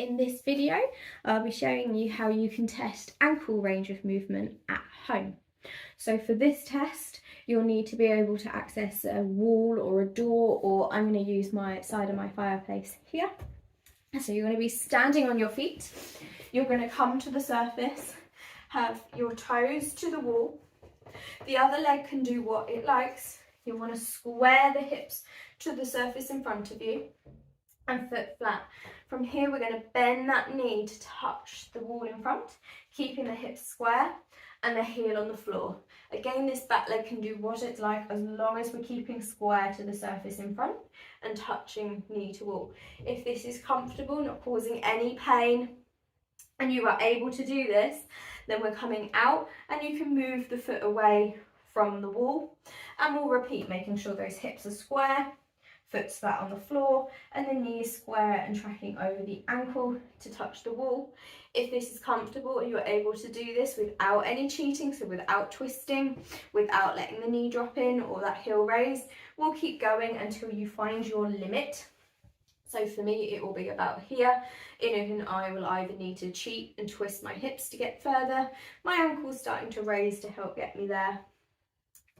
In this video, I'll be showing you how you can test ankle range of movement at home. So for this test, you'll need to be able to access a wall or a door, or I'm going to use my side of my fireplace here. So you're going to be standing on your feet. You're going to come to the surface, have your toes to the wall. The other leg can do what it likes. You want to square the hips to the surface in front of you and foot flat. From here, we're going to bend that knee to touch the wall in front, keeping the hips square and the heel on the floor. Again, this back leg can do what it's like as long as we're keeping square to the surface in front and touching knee to wall. If this is comfortable, not causing any pain, and you are able to do this, then we're coming out and you can move the foot away from the wall, and we'll repeat, making sure those hips are square, foot flat on the floor, and the knees square and tracking over the ankle to touch the wall. If this is comfortable and you're able to do this without any cheating, so without twisting, without letting the knee drop in or that heel raise, we'll keep going until you find your limit. So for me, it will be about here. And I will either need to cheat and twist my hips to get further. My ankle's starting to raise to help get me there.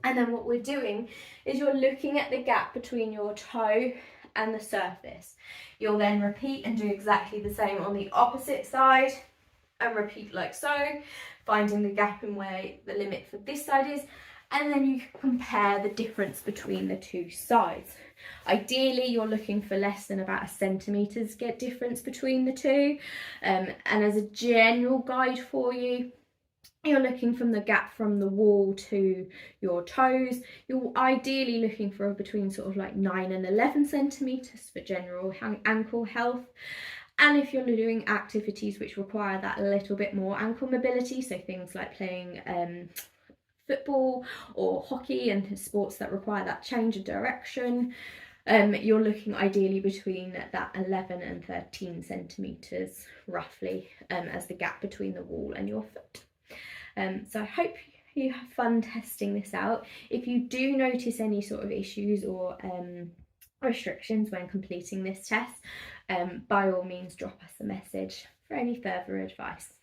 And then what we're doing is you're looking at the gap between your toe and the surface. You'll then repeat and do exactly the same on the opposite side and repeat like so, finding the gap in where the limit for this side is, and then you compare the difference between the two sides. Ideally, you're looking for less than about 1 centimetre difference between the two, and as a general guide for you, you're looking from the gap from the wall to your toes. You're ideally looking for between sort of like 9 and 11 centimetres for general ankle health. And if you're doing activities which require that a little bit more ankle mobility, so things like playing football or hockey and sports that require that change of direction, you're looking ideally between that 11 and 13 centimetres roughly as the gap between the wall and your foot. So I hope you have fun testing this out. If you do notice any sort of issues or restrictions when completing this test, by all means drop us a message for any further advice.